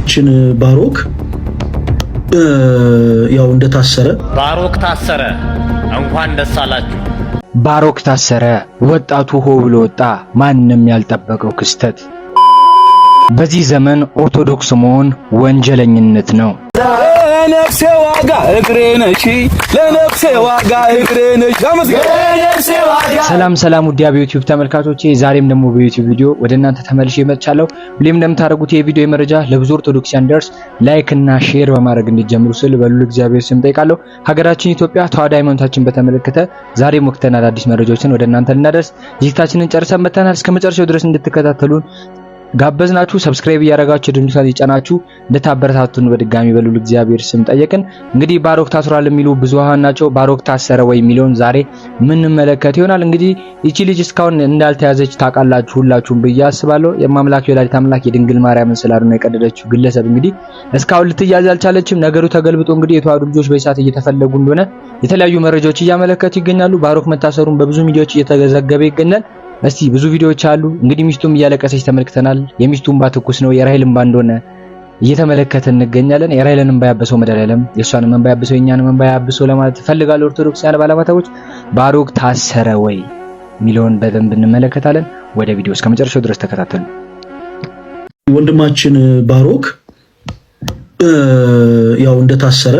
ወንድማችን ባሮክ ያው እንደታሰረ ባሮክ ታሰረ። እንኳን ደስ አላችሁ። ባሮክ ታሰረ። ወጣቱ ሆ ብሎ ወጣ። ማንንም ያልጠበቀው ክስተት። በዚህ ዘመን ኦርቶዶክስ መሆን ወንጀለኝነት ነው። ለነፍሴ ዋጋ እግሬ ነሽ፣ ለነፍሴ ዋጋ እግሬ ነሽ። ሰላም ውድ የዩቲዩብ ተመልካቾቼ፣ ዛሬም ደግሞ በዩቲዩብ ቪዲዮ ወደ እናንተ ተመልሼ መጥቻለሁ። ሁሌም እንደምታደርጉት የቪዲዮ መረጃ ለብዙ ኦርቶዶክሳውያን ደርስ ላይክ እና ሼር በማድረግ እንዲጀምሩ ስል በሉል እግዚአብሔር ስም ጠይቃለሁ። ሀገራችን ኢትዮጵያ ተዋሕዶ ሃይማኖታችን በተመለከተ ዛሬም ወቅታዊና አዳዲስ መረጃዎችን ወደ እናንተ ልናደርስ ዝግጅታችንን ጨርሰን መጥተናል። እስከ መጨረሻው ድረስ እንድትከታተሉን ጋበዝናችሁ። ሰብስክራይብ እያደረጋችሁ ድምጻት ይጫናችሁ እንድታበረታቱን በድጋሚ በሉል እግዚአብሔር ስም ጠየቅን። እንግዲህ ባሮክ ታስሯል የሚሉ ብዙሃን ናቸው። ባሮክ ታሰረ ወይ የሚለውን ዛሬ ምን መለከት ይሆናል። እንግዲህ እቺ ልጅ እስካሁን እንዳልተያዘች ታውቃላችሁ ሁላችሁም ብዬ አስባለሁ። የማምላክ የወላዲተ አምላክ የድንግል ማርያምን ስላሉና የቀደደችው ግለሰብ እንግዲህ እስካሁን ልትያዝ አልቻለችም። ነገሩ ተገልብጦ እንግዲህ የተዋሕዶ ልጆች በእሳት እየተፈለጉ እንደሆነ የተለያዩ መረጃዎች እያመለከቱ ይገኛሉ። ባሮክ መታሰሩን በብዙ ሚዲያዎች እየተዘገበ ይገኛል። እስቲ ብዙ ቪዲዮዎች አሉ። እንግዲህ ሚስቱም እያለቀሰች ተመልክተናል። የሚስቱም እንባ ትኩስ ነው፣ የራሔልም እንባ እንደሆነ እየተመለከተን እንገኛለን። የራሔልን እንባ ያበሰው መድኃኒዓለም የእሷንም እንባ ያበሰው የእኛንም እንባ ያበሰው ለማለት ፈልጋለሁ። ኦርቶዶክሳውያን ባለማተቦች ባሮክ ታሰረ ወይ ሚሊዮን በደንብ እንመለከታለን። ወደ ቪዲዮ እስከ መጨረሻው ድረስ ተከታተሉ። ወንድማችን ባሮክ ያው እንደታሰረ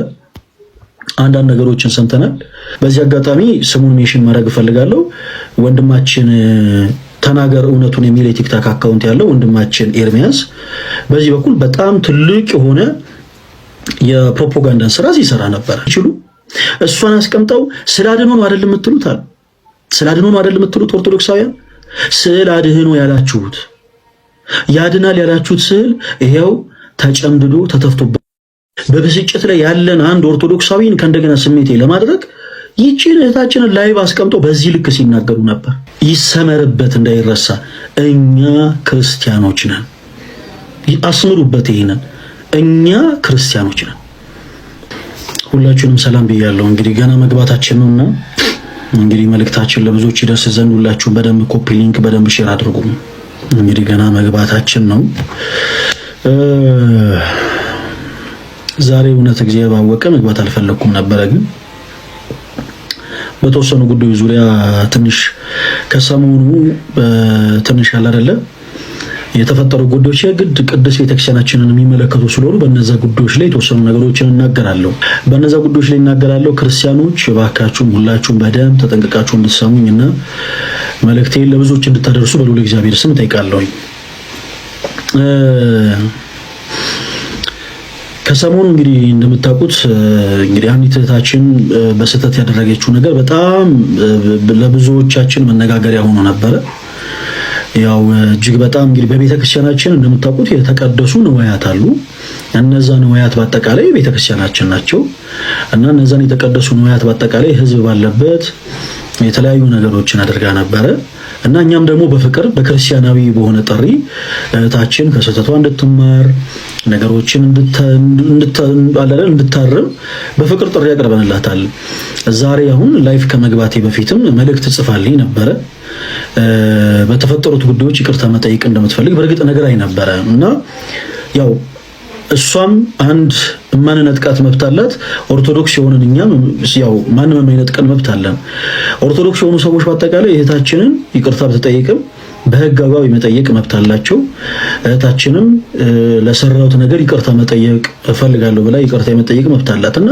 አንዳንድ ነገሮችን ሰምተናል። በዚህ አጋጣሚ ስሙን ሜንሽን ማድረግ ፈልጋለሁ። ወንድማችን ተናገር እውነቱን የሚል የቲክታክ አካውንት ያለው ወንድማችን ኤርሚያስ በዚህ በኩል በጣም ትልቅ የሆነ የፕሮፓጋንዳ ስራ ሲሰራ ነበር። ይችሉ እሷን አስቀምጠው ስላድኖ ነው አይደል የምትሉት አለ። ስላድኖ ነው አይደል የምትሉት ኦርቶዶክሳውያን፣ ስላድኖ ያላችሁት ያድናል ያላችሁት ስዕል ይሄው ተጨምድዶ ተተፍቶበት በብስጭት ላይ ያለን አንድ ኦርቶዶክሳዊን ከእንደገና ስሜቴ ለማድረግ ይቺን እህታችንን ላይቭ አስቀምጠው በዚህ ልክ ሲናገሩ ነበር። ይሰመርበት እንዳይረሳ፣ እኛ ክርስቲያኖች ነን። አስምሩበት ይሄንን፣ እኛ ክርስቲያኖች ነን። ሁላችሁንም ሰላም ብያለሁ። እንግዲህ ገና መግባታችን ነውና እንግዲህ መልእክታችን ለብዙዎች ይደርስ ዘንድ ሁላችሁም በደንብ ኮፒ ሊንክ በደንብ ሼር አድርጉ። እንግዲህ ገና መግባታችን ነው። ዛሬ እውነት እግዚአብሔር ባወቀ መግባት አልፈለኩም ነበረ፣ ግን በተወሰኑ ጉዳዮች ዙሪያ ትንሽ ከሰሞኑ ትንሽ ያለ አይደለ የተፈጠሩ ጉዳዮች የግድ ቅዱስ ቤተክርስቲያናችንን የሚመለከቱ ስለሆኑ በእነዛ ጉዳዮች ላይ የተወሰኑ ነገሮችን እናገራለሁ። በእነዛ ጉዳዮች ላይ እናገራለሁ። ክርስቲያኖች እባካችሁም ሁላችሁም በደንብ ተጠንቅቃችሁ እንድትሰሙኝና መልእክቴን ለብዙዎች እንድታደርሱ በልዑል እግዚአብሔር ስም ጠይቃለሁኝ። ከሰሞኑ እንግዲህ እንደምታውቁት እንግዲህ አንዲት እህታችን በስህተት ያደረገችው ነገር በጣም ለብዙዎቻችን መነጋገሪያ ሆኖ ነበረ። ያው እጅግ በጣም እንግዲህ በቤተክርስቲያናችን እንደምታውቁት የተቀደሱ ንዋያት አሉ። እነዛ ንዋያት በአጠቃላይ ቤተክርስቲያናችን ናቸው እና እነዛን የተቀደሱ ንዋያት በአጠቃላይ ሕዝብ ባለበት የተለያዩ ነገሮችን አድርጋ ነበረ እና እኛም ደግሞ በፍቅር በክርስቲያናዊ በሆነ ጥሪ እህታችን ከስህተቷ እንድትማር ነገሮችን እንድታርም በፍቅር ጥሪ ያቀርበንላታል። ዛሬ አሁን ላይፍ ከመግባቴ በፊትም መልእክት ጽፋልኝ ነበረ። በተፈጠሩት ጉዳዮች ይቅርታ መጠየቅ እንደምትፈልግ በእርግጥ ነግራኝ ነበረ እና ያው እሷም አንድ ማንነጥቃት መብት አላት። ኦርቶዶክስ የሆነን እኛም ያው ማንንም የማይነጥቀን መብት አለን። ኦርቶዶክስ የሆኑ ሰዎች በአጠቃላይ እህታችንን ይቅርታ ብትጠይቅም በህግ አግባብ የመጠየቅ መብት አላቸው። እህታችንም ለሰራሁት ነገር ይቅርታ መጠየቅ እፈልጋለሁ ብላ ይቅርታ የመጠየቅ መብት አላት እና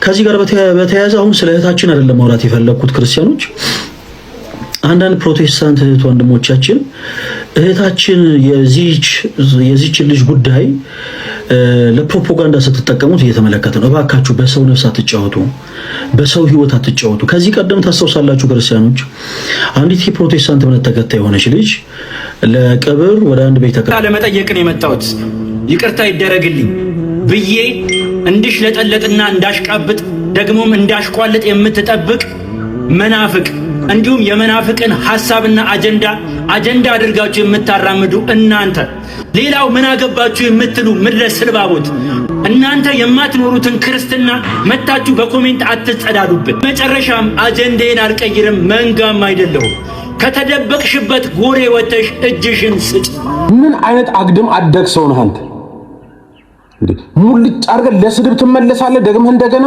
ከዚህ ጋር በተያያዘ አሁን ስለ እህታችን አይደለም ማውራት የፈለኩት ክርስቲያኖች፣ አንዳንድ ፕሮቴስታንት እህት ወንድሞቻችን እህታችን የዚች ልጅ ጉዳይ ለፕሮፓጋንዳ ስትጠቀሙት እየተመለከተ ነው። እባካችሁ በሰው ነፍስ አትጫወቱ፣ በሰው ህይወት አትጫወቱ። ከዚህ ቀደም ታስታውሳላችሁ ክርስቲያኖች፣ አንዲት የፕሮቴስታንት እምነት ተከታይ የሆነች ልጅ ለቀብር ወደ አንድ ቤተ ክርስቲያን ለመጠየቅ ነው የመጣሁት። ይቅርታ ይደረግልኝ ብዬ እንድሽለጠለጥና እንዳሽቃብጥ ደግሞም እንዳሽቋልጥ የምትጠብቅ መናፍቅ እንዲሁም የመናፍቅን ሐሳብና አጀንዳ አድርጋችሁ የምታራምዱ እናንተ፣ ሌላው ምን አገባችሁ የምትሉ ምድረ ስልባቦት፣ እናንተ የማትኖሩትን ክርስትና መታችሁ በኮሜንት አትጸዳዱብን። መጨረሻም አጀንዳዬን አልቀይርም፣ መንጋም አይደለሁም። ከተደበቅሽበት ጎሬ ወተሽ እጅሽን ስጭ። ምን አይነት አግድም አደግ ሰው ነህ አንተ? ሙልጭ አርገ ለስድብ ትመለሳለህ ደግመህ እንደገና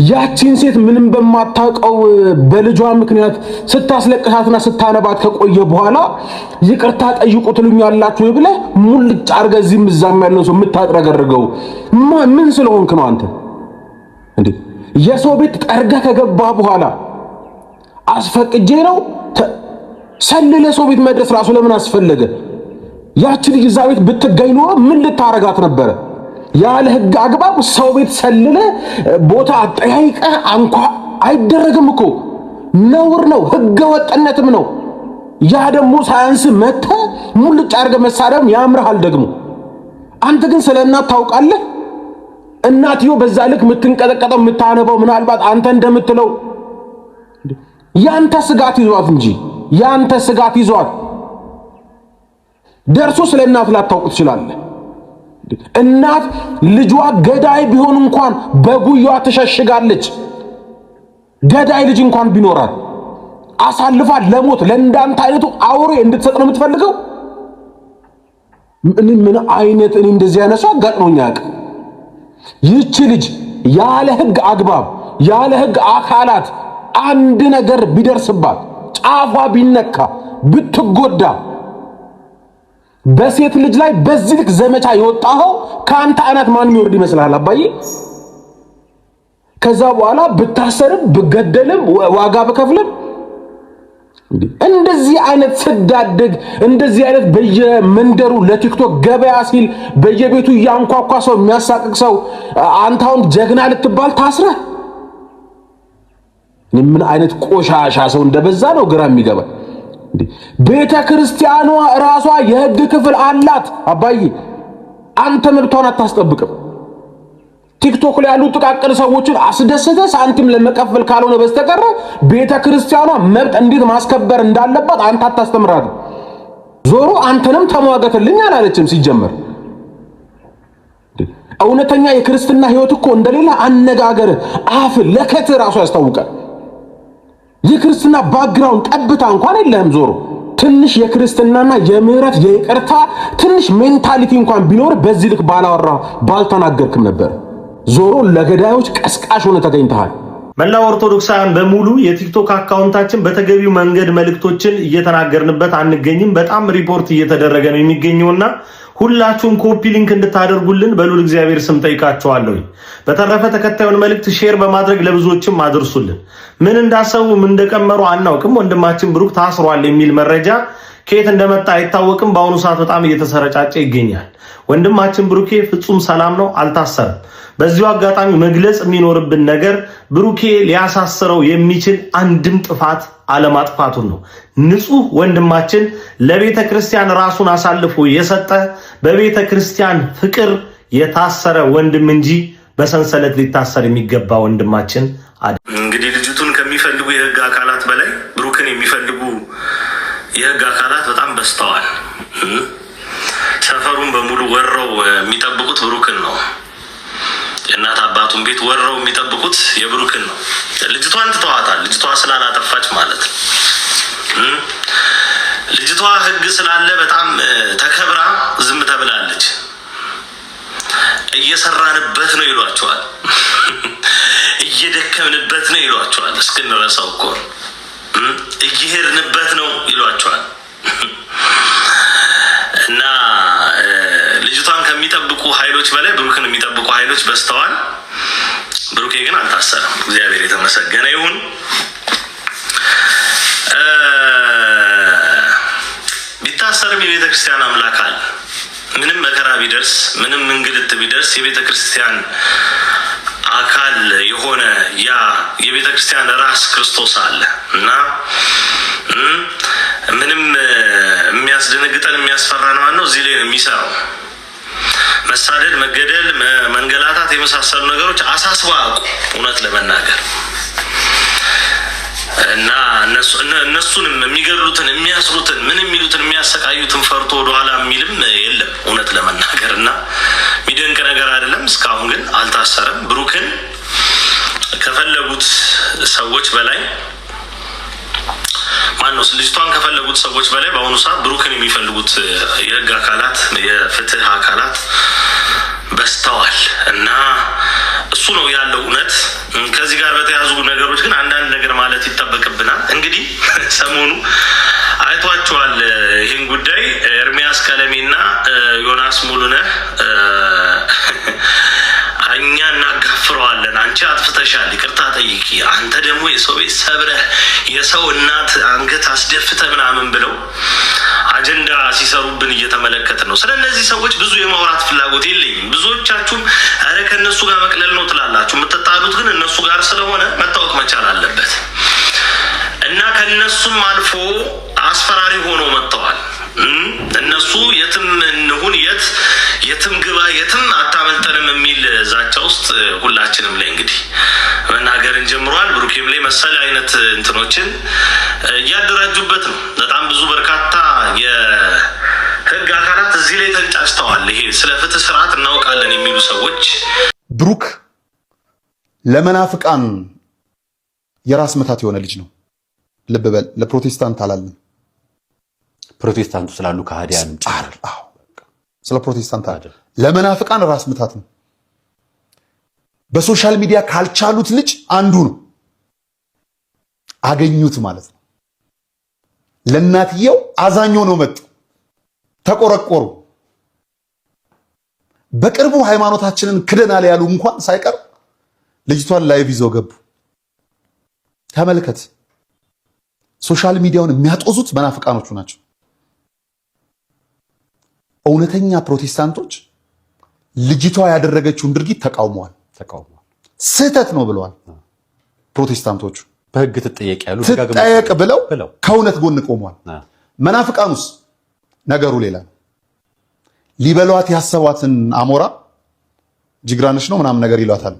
ያቺን ሴት ምንም በማታውቀው በልጇ ምክንያት ስታስለቅሳትና ስታነባት ከቆየ በኋላ ይቅርታ ጠይቁ ትሉኛላችሁ ብለህ ሙልጭ አርገ እዚህም እዛም ያለው ሰው የምታጥረገርገው ምን ስለሆንክ ነው አንተ እንዴ? የሰው ቤት ጠርገ ከገባ በኋላ አስፈቅጄ ነው ሰልለ ሰው ቤት መድረስ ራሱ ለምን አስፈለገ? ያቺ ልጅ እዛ ቤት ብትገኝ ኖሮ ምን ልታረጋት ነበረ? ያለ ህግ አግባብ ሰው ቤት ሰልለ ቦታ አጠያይቀ አንኳ አይደረግም እኮ ነውር ነው፣ ህገ ወጥነትም ነው። ያ ደግሞ ሳያንስ መተ ሙልጭ አርገ መሳደብ ያምርሃል ደግሞ። አንተ ግን ስለእናት ታውቃለህ። እናትዮ በዛ ልክ የምትንቀጠቀጠው የምታነበው ምናልባት አንተ እንደምትለው ያንተ ስጋት ይዟት እንጂ ያንተ ስጋት ይዟት ደርሶ ስለእናት ላታውቅ ትችላለህ። እናት ልጇ ገዳይ ቢሆን እንኳን በጉያዋ ተሸሽጋለች። ገዳይ ልጅ እንኳን ቢኖራት አሳልፋ ለሞት ለእንዳንተ አይነቱ አውሬ እንድትሰጥ ነው የምትፈልገው? ምን አይነት እኔ እንደዚህ ያነሳ አጋጥሞኝ አያውቅም። ይህች ልጅ ያለ ህግ አግባብ ያለ ህግ አካላት አንድ ነገር ቢደርስባት ጫፏ ቢነካ ብትጎዳ በሴት ልጅ ላይ በዚህ ልክ ዘመቻ የወጣው ካንተ አናት ማን ይወርድ ይመስላል አባዬ? ከዛ በኋላ ብታሰርም ብገደልም ዋጋ በከፍልም እንደዚህ አይነት ስዳደግ እንደዚህ አይነት በየመንደሩ ለቲክቶክ ገበያ ሲል በየቤቱ ያንኳኳ ሰው የሚያሳቅቅ ሰው አንተ አሁን ጀግና ልትባል ታስረህ ምን አይነት ቆሻሻ ሰው እንደበዛ ነው ግራ የሚገባ። ቤተ ክርስቲያኗ ራሷ የህግ ክፍል አላት አባዬ። አንተ መብቷን አታስጠብቅም። ቲክቶክ ላይ ያሉ ጥቃቅን ሰዎችን አስደስተ ሳንቲም ለመቀበል ካልሆነ በስተቀር ቤተ ክርስቲያኗ መብት እንዴት ማስከበር እንዳለባት አንተ አታስተምራት። ዞሮ አንተንም ተሟገተልኝ አላለችም ሲጀመር። እውነተኛ የክርስትና ህይወት እኮ እንደሌላ አነጋገር አፍ ለከት ራሱ ያስታውቃል። የክርስትና ባክግራውንድ ጠብታ እንኳን የለህም። ዞሮ ትንሽ የክርስትናና የምህረት የይቅርታ ትንሽ ሜንታሊቲ እንኳን ቢኖር በዚህ ልክ ባላወራ ባልተናገርክም ነበር። ዞሮ ለገዳዮች ቀስቃሽ ሆነ ተገኝተሃል። መላው ኦርቶዶክሳውያን በሙሉ የቲክቶክ አካውንታችን በተገቢው መንገድ መልእክቶችን እየተናገርንበት አንገኝም። በጣም ሪፖርት እየተደረገ ነው የሚገኘውና ሁላችሁም ኮፒ ሊንክ እንድታደርጉልን በሉል እግዚአብሔር ስም ጠይቃችኋለሁ። በተረፈ ተከታዩን መልእክት ሼር በማድረግ ለብዙዎችም አድርሱልን። ምን እንዳሰቡ ምን እንደቀመሩ አናውቅም። ወንድማችን ብሩክ ታስሯል የሚል መረጃ ከየት እንደመጣ አይታወቅም። በአሁኑ ሰዓት በጣም እየተሰረጫጨ ይገኛል። ወንድማችን ብሩኬ ፍጹም ሰላም ነው፣ አልታሰረም። በዚሁ አጋጣሚ መግለጽ የሚኖርብን ነገር ብሩኬ ሊያሳስረው የሚችል አንድም ጥፋት አለማጥፋቱን ነው። ንጹህ ወንድማችን ለቤተ ክርስቲያን ራሱን አሳልፎ የሰጠ በቤተ ክርስቲያን ፍቅር የታሰረ ወንድም እንጂ በሰንሰለት ሊታሰር የሚገባ ወንድማችን እንግዲህ ልጅቱን ከሚፈልጉ የህግ አካላት በላይ ብሩክን የሚፈልጉ የህግ አካላት በጣም በዝተዋል። ሰፈሩን በሙሉ ወረው የሚጠብቁት ብሩክን ነው። የእናት አባቱን ቤት ወረው የሚጠብቁት የብሩክን ነው። ልጅቷን ትተዋታል። ልጅቷ ስላላጠፋች ማለት ነው። ልጅቷ ህግ ስላለ በጣም ተከብራ ዝም ተብላለች። እየሰራንበት ነው ይሏቸዋል፣ እየደከምንበት ነው ይሏቸዋል። እስክንረሳው እኮ እየሄድንበት ነው ይሏቸዋል። እና ልጅቷን ከሚጠብቁ ኃይሎች በላይ ብሩክን የሚጠብቁ ኃይሎች በዝተዋል። ብሩኬ ግን አልታሰረም። እግዚአብሔር የተመሰገነ ይሁን። ቢታሰርም የቤተ ክርስቲያን አምላክ አለ። ምንም መከራ ቢደርስ ምንም እንግልት ቢደርስ የቤተ ክርስቲያን አካል የሆነ ያ የቤተ ክርስቲያን ራስ ክርስቶስ አለ እና ምንም የሚያስደነግጠን የሚያስፈራን ማን ነው? እዚህ ላይ ነው የሚሰራው። መሳደድ፣ መገደል፣ መንገላታት የመሳሰሉ ነገሮች አሳስበው አያውቁም እውነት ለመናገር እና እነሱንም የሚገድሉትን የሚያስሩትን ምን የሚሉትን የሚያሰቃዩትን ፈርቶ ወደኋላ የሚልም የለም እውነት ለመናገር እና የሚደንቅ ነገር አይደለም። እስካሁን ግን አልታሰረም። ብሩክን ከፈለጉት ሰዎች በላይ ማነው ልጅቷን ከፈለጉት ሰዎች በላይ በአሁኑ ሰዓት ብሩክን የሚፈልጉት የህግ አካላት የፍትህ አካላት በስተዋል እና እሱ ነው ያለው እውነት። ከዚህ ጋር በተያዙ ነገሮች ግን አንዳንድ ነገር ማለት ይጠበቅብናል። እንግዲህ ሰሞኑ አይቷቸዋል ይህን ጉዳይ ኤርሚያስ ቀለሜና ዮናስ ሙሉነህ እኛ እናጋፍረዋለን፣ አንቺ አጥፍተሻል ይቅርታ ጠይቂ፣ አንተ ደግሞ የሰው ቤት ሰብረህ የሰው እናት አንገት አስደፍተ ምናምን ብለው አጀንዳ ሲሰሩብን እየተመለከት ነው። ስለ እነዚህ ሰዎች ብዙ የማውራት ፍላጎት የለኝም። ብዙዎቻችሁም ኧረ ከእነሱ ጋር መቅለል ነው ትላላችሁ። የምትጣሉት ግን እነሱ ጋር ስለሆነ መታወቅ መቻል አለበት እና ከነሱም አልፎ አስፈራሪ ሆኖ መጥተዋል። እነሱ የትም እንሁን የትም ግባ የትም አታመልጠንም የሚል ዛቻ ውስጥ ሁላችንም ላይ እንግዲህ መናገርን ጀምሯል። ብሩኬም ላይ መሰል አይነት እንትኖችን እያደራጁበት ነው። በጣም ብዙ በርካታ የህግ አካላት እዚህ ላይ ተንጫጭተዋል። ይሄ ስለ ፍትህ ስርዓት እናውቃለን የሚሉ ሰዎች ብሩክ ለመናፍቃን የራስ መታት የሆነ ልጅ ነው። ልብ በል፣ ለፕሮቴስታንት አላለም። ፕሮቴስታንቱ ስላሉ ከሃዲያንም ጭምር ስለ ፕሮቴስታንት አይደል፣ ለመናፍቃን ራስ ምታት ነው። በሶሻል ሚዲያ ካልቻሉት ልጅ አንዱ ነው። አገኙት ማለት ነው። ለእናትየው አዛኞ ነው መጡ፣ ተቆረቆሩ። በቅርቡ ሃይማኖታችንን ክደናል ያሉ እንኳን ሳይቀር ልጅቷን ላይቭ ይዘው ገቡ። ተመልከት፣ ሶሻል ሚዲያውን የሚያጦዙት መናፍቃኖቹ ናቸው። እውነተኛ ፕሮቴስታንቶች ልጅቷ ያደረገችውን ድርጊት ተቃውመዋል። ስህተት ነው ብለዋል። ፕሮቴስታንቶቹ በህግ ትጠየቅ ያሉ ትጠየቅ ብለው ከእውነት ጎን ቆመዋል። መናፍቃኑስ ነገሩ ሌላ ነው። ሊበሏት ያሰቧትን አሞራ ጅግራንሽ ነው ምናምን ነገር ይሏታል።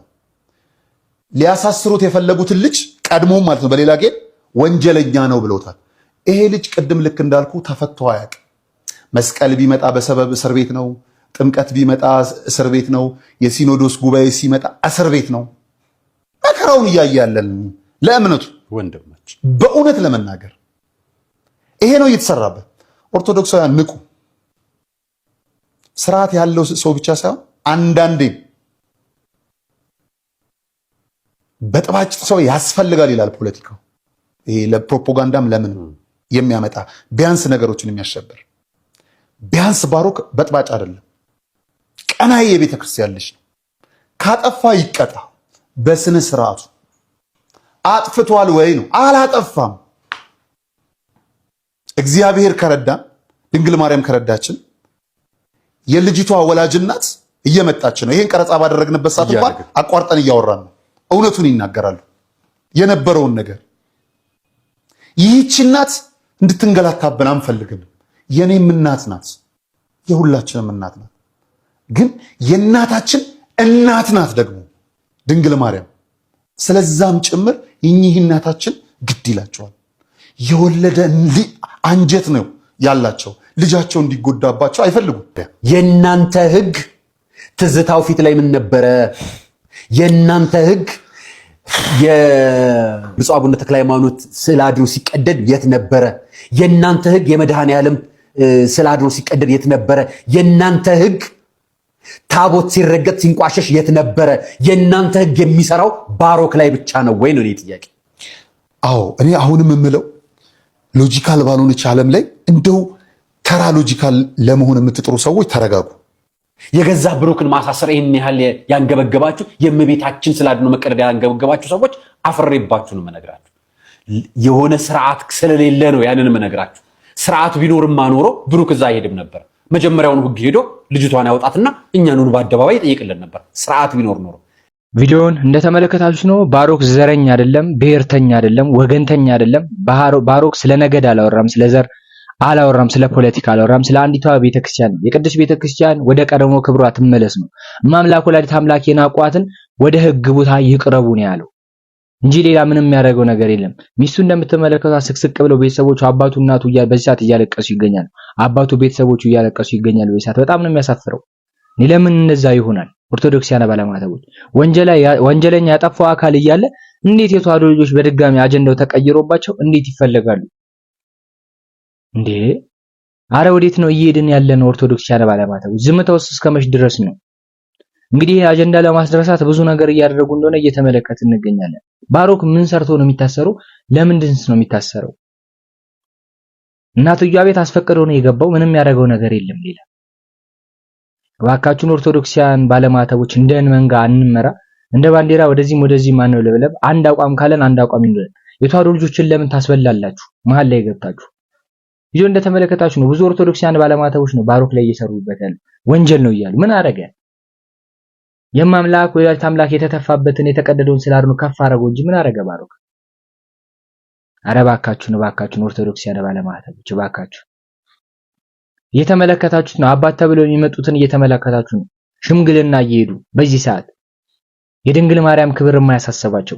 ሊያሳስሩት የፈለጉትን ልጅ ቀድሞም ማለት ነው በሌላ ጌም ወንጀለኛ ነው ብለውታል። ይሄ ልጅ ቅድም ልክ እንዳልኩ ተፈቶ አያውቅም። መስቀል ቢመጣ በሰበብ እስር ቤት ነው። ጥምቀት ቢመጣ እስር ቤት ነው። የሲኖዶስ ጉባኤ ሲመጣ እስር ቤት ነው። መከራውን እያየ ያለን ለእምነቱ ወንድሞች፣ በእውነት ለመናገር ይሄ ነው እየተሰራበት። ኦርቶዶክሳውያን ንቁ። ስርዓት ያለው ሰው ብቻ ሳይሆን አንዳንዴ በጥባጭ ሰው ያስፈልጋል ይላል ፖለቲካው። ይሄ ለፕሮፓጋንዳም ለምን የሚያመጣ ቢያንስ ነገሮችን የሚያሸብር ቢያንስ ባሮክ በጥባጭ አይደለም፣ ቀናይ የቤተ ክርስቲያን ልጅ ነው። ካጠፋ ይቀጣ በስነ ስርዓቱ። አጥፍቷል ወይ ነው? አላጠፋም። እግዚአብሔር ከረዳን፣ ድንግል ማርያም ከረዳችን የልጅቷ ወላጅ እናት እየመጣች ነው። ይሄን ቀረጻ ባደረግንበት ሰዓት እንኳን አቋርጠን እያወራን ነው። እውነቱን ይናገራሉ የነበረውን ነገር። ይህች እናት እንድትንገላታብን አንፈልግም። የኔም እናት ናት፣ የሁላችንም እናት ናት። ግን የእናታችን እናት ናት ደግሞ ድንግል ማርያም። ስለዛም ጭምር እኚህ እናታችን ግድ ይላቸዋል። የወለደ አንጀት ነው ያላቸው። ልጃቸው እንዲጎዳባቸው አይፈልጉም። የእናንተ ህግ ትዝታው ፊት ላይ ምን ነበረ? የእናንተ ህግ የብፁዕ አቡነ ተክለ ሃይማኖት ስዕለ አድኖ ሲቀደድ የት ነበረ? የእናንተ ህግ የመድኃኔ ዓለም ስዕለ አድኖ ሲቀደድ የት ነበረ? የእናንተ ህግ ታቦት ሲረገጥ ሲንቋሸሽ የት ነበረ? የእናንተ ህግ የሚሰራው ባሮክ ላይ ብቻ ነው ወይ ነው ጥያቄ? አዎ፣ እኔ አሁንም የምለው ሎጂካል ባልሆነች ዓለም ላይ እንደው ተራ ሎጂካል ለመሆን የምትጥሩ ሰዎች ተረጋጉ። የገዛ ብሩክን ማሳሰር ይህን ያህል ያንገበገባችሁ፣ የእመቤታችን ስዕለ አድኖ መቀደድ ያንገበገባችሁ ሰዎች አፍሬባችሁ ነው የምነግራችሁ። የሆነ ስርዓት ስለሌለ ነው ያንን የምነግራችሁ። ስርዓቱ ቢኖርማ ኖሮ ብሩክ እዛ አይሄድም ነበር። መጀመሪያውን ህግ ሄዶ ልጅቷን ያወጣትና እኛኑን በአደባባይ ይጠይቅልን ነበር፣ ስርዓት ቢኖር ኖሮ። ቪዲዮውን እንደተመለከታችሁት ነው። ባሮክ ዘረኛ አይደለም፣ ብሔርተኛ አይደለም፣ ወገንተኛ አይደለም። ባሮክ ስለ ነገድ አላወራም፣ ስለ ዘር አላወራም፣ ስለ ፖለቲካ አላወራም። ስለ አንዲቷ ቤተክርስቲያን የቅድስት ቤተክርስቲያን ወደ ቀደሞ ክብሯ ትመለስ ነው። እማምላክ ወላዲተ አምላክ የናቋትን ወደ ህግ ቦታ ይቅረቡ ነው ያለው እንጂ ሌላ ምንም የሚያደርገው ነገር የለም። ሚስቱ እንደምትመለከቷት ስቅስቅ ብለው ቤተሰቦቹ አባቱ እናቱ በዚህ ሰዓት እያለቀሱ ይገኛሉ። አባቱ ቤተሰቦቹ እያለቀሱ ይገኛሉ በዚህ ሰዓት። በጣም ነው የሚያሳፍረው። ለምን እንደዛ ይሆናል? ኦርቶዶክሲያን ባለማተቦች ወንጀለኛ ያጠፋው አካል እያለ እንዴት የተዋሕዶ ልጆች በድጋሚ አጀንዳው ተቀይሮባቸው እንዴት ይፈልጋሉ እንዴ? አረ ወዴት ነው እየሄድን ያለነው? ኦርቶዶክሲያን ባለማተቦች ዝምታውስ እስከመች ድረስ ነው? እንግዲህ አጀንዳ ለማስደረሳት ብዙ ነገር እያደረጉ እንደሆነ እየተመለከትን እንገኛለን። ባሮክ ምን ሰርቶ ነው የሚታሰረው? ለምንድንስ ነው የሚታሰረው? እናትየዋ ቤት አስፈቅደው ነው የገባው። ምንም ያደረገው ነገር የለም ሌላ። እባካችሁን ኦርቶዶክሲያን ባለማተቦች እንደን መንጋ አንመራ፣ እንደ ባንዲራ ወደዚህም ወደዚህም ማነው ለበለብ። አንድ አቋም ካለን አንድ አቋም ይኖረን። የተዋሕዶ ልጆችን ለምን ታስበላላችሁ? መሀል ላይ ገብታችሁ ይዞ እንደተመለከታችሁ ነው። ብዙ ኦርቶዶክሲያን ባለማተቦች ነው ባሮክ ላይ እየሰሩበት ያለው ወንጀል ነው እያሉ ምን አደረገ? የማምላክ ወላዲተ አምላክ የተተፋበትን የተቀደደውን ስላድኖ ከፍ አደረገው እንጂ ምን አደረገ ባሮክ? ኧረ እባካችሁን ኦርቶዶክሲያን ባለማተቦች እባካችሁ እየተመለከታችሁት ነው። አባት ተብለው የሚመጡትን እየተመለከታችሁ ነው። ሽምግልና እየሄዱ በዚህ ሰዓት የድንግል ማርያም ክብር የማያሳስባቸው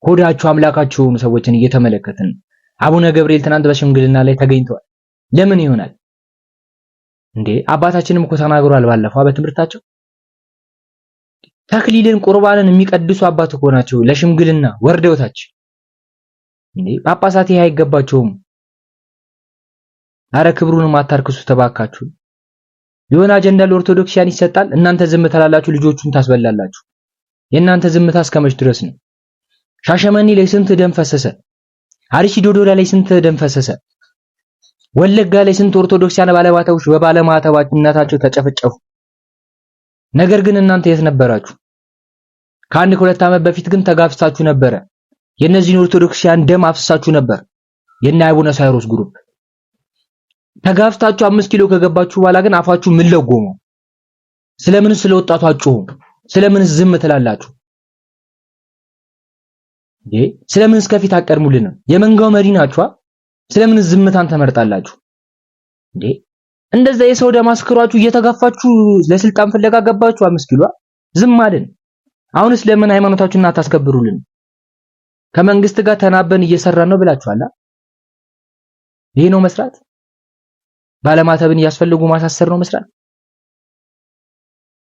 ሆዳቸው አምላካቸው የሆኑ ሰዎችን እየተመለከትን ነው። አቡነ ገብርኤል ትናንት በሽምግልና ላይ ተገኝተዋል። ለምን ይሆናል እንዴ? አባታችንም እኮ ተናግሯል ባለፈው በትምህርታቸው። ተክሊልን ቁርባንን የሚቀድሱ አባት እኮ ናቸው ለሽምግልና ወርደውታች እንዴ። ጳጳሳት ይሄ አይገባቸውም። አረ ክብሩንም አታርክሱ ተባካችሁ። የሆነ አጀንዳ ለኦርቶዶክሲያን ይሰጣል፣ እናንተ ዝም ትላላችሁ፣ ልጆቹን ታስበላላችሁ። የእናንተ ዝምታ እስከመች ድረስ ነው? ሻሸመኔ ላይ ስንት ደም ፈሰሰ? አርሲ ዶዶላ ላይ ስንት ደም ፈሰሰ? ወለጋ ላይ ስንት ኦርቶዶክሲያን ባለማተቦች በባለማተባችነታቸው ተጨፈጨፉ። ነገር ግን እናንተ የት ነበራችሁ? ከአንድ ከሁለት ዓመት በፊት ግን ተጋፍታችሁ ነበረ። የነዚህን ኦርቶዶክሲያን ደም አፍሳችሁ ነበር። የነ አቡነ ሳይሮስ ግሩፕ ተጋፍታችሁ 5 ኪሎ ከገባችሁ በኋላ ግን አፋችሁ ምን ለጎሙ? ስለምን ስለወጣቱ አጭሁ? ስለምን ዝም ትላላችሁ? ስለምን እስከፊት አቀርሙልን? የመንጋው መሪ ናችኋ። ስለምን ዝምታን ተመርጣላችሁ? እንደዛ የሰው ደም አስክሯችሁ እየተጋፋችሁ ለስልጣን ፍለጋ ገባችሁ 5 ኪሎ ዝም አልን። አሁንስ ለምን ሃይማኖታችሁን አታስከብሩልን? ከመንግስት ጋር ተናበን እየሰራን ነው ብላችኋል። ይሄ ነው መስራት? ባለማተብን እያስፈልጉ ማሳሰር ነው መስራት?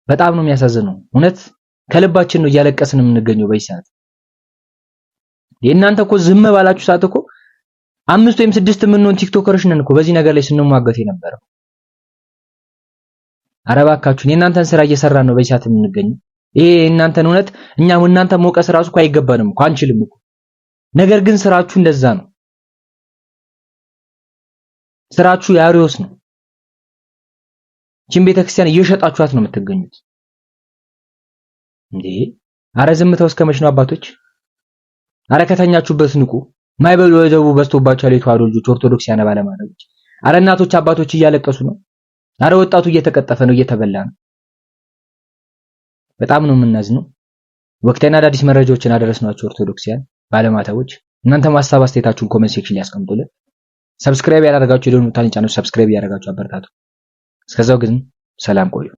በጣም ነው የሚያሳዝነው። እውነት ከልባችን ነው እያለቀስን የምንገኘው በዚህ ሰዓት። የእናንተ እኮ ዝም ባላችሁ ሰዓት እኮ 5 ወይም 6 ምንሆን ቲክቶከሮች ነን እኮ በዚህ ነገር ላይ ስንሟገት የነበረው። ኧረ እባካችሁን የእናንተን ስራ እየሰራን ነው በዚህ ሰዓት የምንገኘው። ይሄ እናንተን እውነት እኛም እናንተ ሞቀስ ራሱ እኮ አይገባንም እኮ አንችልም እኮ። ነገር ግን ስራችሁ እንደዛ ነው። ስራችሁ የአሪዮስ ነው። ይህችን ቤተክርስቲያን እየሸጣችኋት ነው የምትገኙት እንዴ! አረ ዝምታው እስከመች ነው አባቶች? አረ ከተኛችሁበት ንቁ። ማይበሉ ወደቡ በዝቶባችኋል የተዋሕዶ ልጆች ኦርቶዶክሲያን ባለማተቦች። አረ እናቶች አባቶች እያለቀሱ ነው። አረ ወጣቱ እየተቀጠፈ ነው፣ እየተበላ ነው። በጣም ነው የምናዝነው። ወቅታዊና አዳዲስ መረጃዎችን አደረስናችሁ ኦርቶዶክሲያን ባለማተቦች። እናንተ ማስተባበያ አስተያየታችሁን ኮሜንት ሴክሽን ላይ አስቀምጡልን። ሰብስክራይብ ያላደረጋችሁ ደግሞ ታንጫኑ ሰብስክራይብ ያደርጋችሁ አበርታቱ። እስከዛው ግን ሰላም ቆዩ።